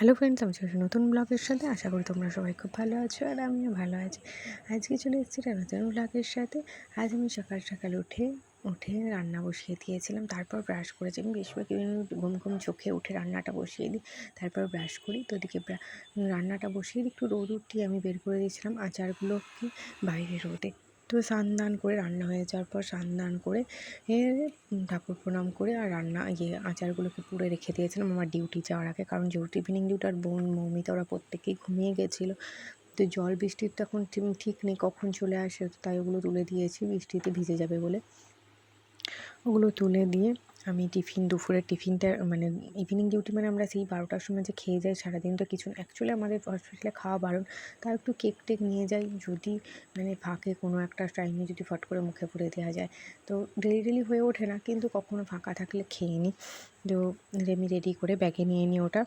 Hello friends, আমি চলেছি নতুন ব্লগের সাথে। আশা করি তোমরা সবাই খুব ভালো আছো আর আমিও ভালো আছি। আজকে চলে এসেছি একটা নতুন ব্লগের সাথে। আজ আমি সকাল সকাল উঠে রান্না বসিয়ে দিয়েছিলাম। তারপর ব্রাশ করেছি। আমি বেশিরভাগ ঘুম ঘুম চোখে উঠে রান্নাটা বসিয়ে দিই, তারপর ব্রাশ করি। তো ওদিকে রান্নাটা বসিয়ে দিই, একটু রোদ উঠিয়ে আমি বের করে দিয়েছিলাম আচারগুলোকে বাইরে রোদে। তো স্নান করে রান্না হয়ে যাওয়ার পর স্নান করে ঠাকুর প্রণাম করে আর আচারগুলোকে পুড়ে রেখে দিয়েছিলাম আমার ডিউটি যাওয়ার আগে, কারণ যেহেতু ইভিনিং ডিউটি আর বোন মৌমিতা ওরা প্রত্যেকেই ঘুমিয়ে গেছিলো। তো জল বৃষ্টির তখন ঠিক নেই কখন চলে আসে, তাই ওগুলো তুলে দিয়েছি বৃষ্টিতে ভিজে যাবে বলে। ওগুলো তুলে দিয়ে আমি দুপুরের টিফিনটা মানে ইভিনিং ডিউটি মানে আমরা সেই 12টার সময় যে খেয়ে যাই, সারাদিন তো কিছু অ্যাকচুয়ালি আমাদের হসপিটালে খাওয়া বারণ, তাও একটু কেক টেক নিয়ে যাই যদি মানে ফাঁকে কোনো একটা টাইমে যদি ফট করে মুখে পুড়ে দেওয়া যায়। তো ডেলি হয়ে ওঠে না, কিন্তু কখনো ফাঁকা থাকলে খেয়ে নিই। তো আমি রেডি করে ব্যাগে নিয়ে নিই ওটা।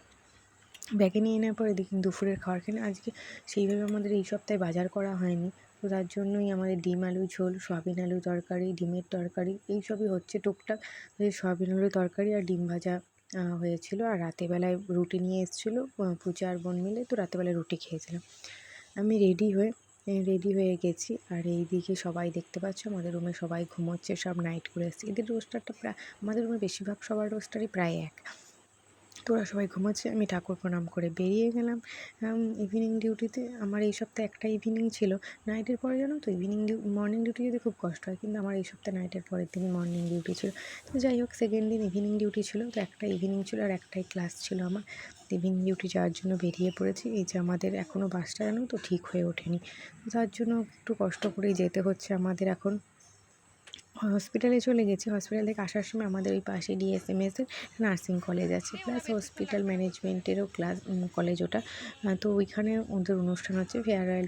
ব্যাগে নিয়ে নেওয়ার পর এদিকে দুপুরের খাবার খেয়ে আজকে সেইভাবে আমাদের এই সপ্তাহে বাজার করা হয়নি। তো তার জন্যই আমাদের ডিম আলু ঝোল, সয়াবিন আলু তরকারি, ডিমের তরকারি এইসবই হচ্ছে টুকটাক। সয়াবিন আলু তরকারি আর ডিম ভাজা হয়েছিল। আর রাতেরবেলায় রুটি নিয়ে এসেছিলো পূজা আর বোন মিলে, তো রাতেরবেলায় রুটি খেয়েছিলাম। আমি রেডি হয়ে গেছি। আর এইদিকে সবাই দেখতে পাচ্ছ আমাদের রুমে সবাই ঘুমোচ্ছে, সব নাইট করে এসছে। এদের রোস্টারটা প্রায় আমাদের রুমে বেশিরভাগ সবার রোস্টারই প্রায় এক। তো ওরা সবাই ঘুমাচ্ছে, আমি ঠাকুর প্রণাম করে বেরিয়ে গেলাম ইভিনিং ডিউটিতে। আমার এই সপ্তাহে একটা ইভিনিং ছিল, নাইটের পরে জানো তো মর্নিং ডিউটি যেতে খুব কষ্ট হয়, কিন্তু আমার এই সপ্তাহে নাইটের পরের দিনই মর্নিং ডিউটি ছিল। তো যাই হোক, সেকেন্ড দিন ইভিনিং ডিউটি ছিল, তো একটা ইভিনিং ছিল আর একটাই ক্লাস ছিল আমার। ইভিনিং ডিউটি যাওয়ার জন্য বেরিয়ে পড়েছি। এই যে আমাদের এখনও বাসটা জানো তো ঠিক হয়ে ওঠেনি, তো তার জন্য একটু কষ্ট করেই যেতে হচ্ছে আমাদের। এখন হসপিটালে চলে গেছি। হসপিটাল থেকে আসার সময় আমাদের ওই পাশে ডিএসএমএসের নার্সিং কলেজ আছে, প্লাস হসপিটাল ম্যানেজমেন্টেরও কলেজ ওটা। তো ওইখানে ওদের অনুষ্ঠান হচ্ছে, ফেয়ারওয়েল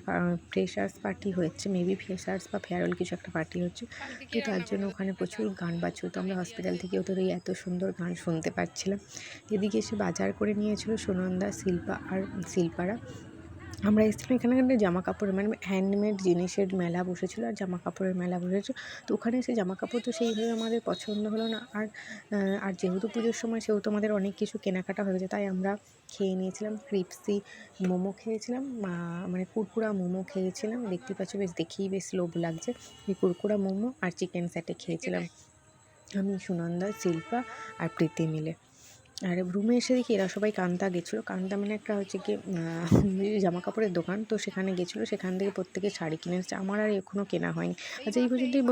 ফ্রেশার্স পার্টি হচ্ছে, মেবি ফ্রেশার্স বা ফেয়ারওয়েল কিছু একটা পার্টি হচ্ছে। তো তার জন্য ওখানে প্রচুর গান বাজছিল, তো আমরা হসপিটাল থেকে ওদের ওই এত সুন্দর গান শুনতে পাচ্ছিলাম। এদিকে এসে বাজার করে নিয়েছিল সুনন্দা, শিল্পা আর শিল্পারা। আমরা এসেছিলাম এখানে জামা কাপড় মানে হ্যান্ডমেড জিনিসের মেলা বসেছিলো আর জামা কাপড়ের মেলা বসেছে। তো ওখানে এসে জামা কাপড় তো সেইভাবে আমাদের পছন্দ হলো না। আর যেহেতু পুজোর সময়, সেহেতু আমাদের অনেক কিছু কেনাকাটা হয়ে গেছে, তাই আমরা খেয়ে নিয়েছিলাম ক্রিপসি মোমো খেয়েছিলাম, মানে কুরকুরা মোমো খেয়েছিলাম। দেখতে পাচ্ছ, দেখেই বেশ লোভ লাগছে। এই কুরকুরা মোমো আর চিকেন স্যাটে খেয়েছিলাম আমি, সুনন্দা, শিল্পা আর প্রীতি মিলে। আর রুমে এসে দেখি এরা সবাই কান্তা গেছিলো। কান্তা মানে একটা হচ্ছে কি জামা কাপড়ের দোকান, তো সেখানে গেছিলো, সেখান থেকে প্রত্যেকে শাড়ি কিনে এসেছে। আমার আর এখনও কেনা হয়নি। আচ্ছা, এই পর্যন্তই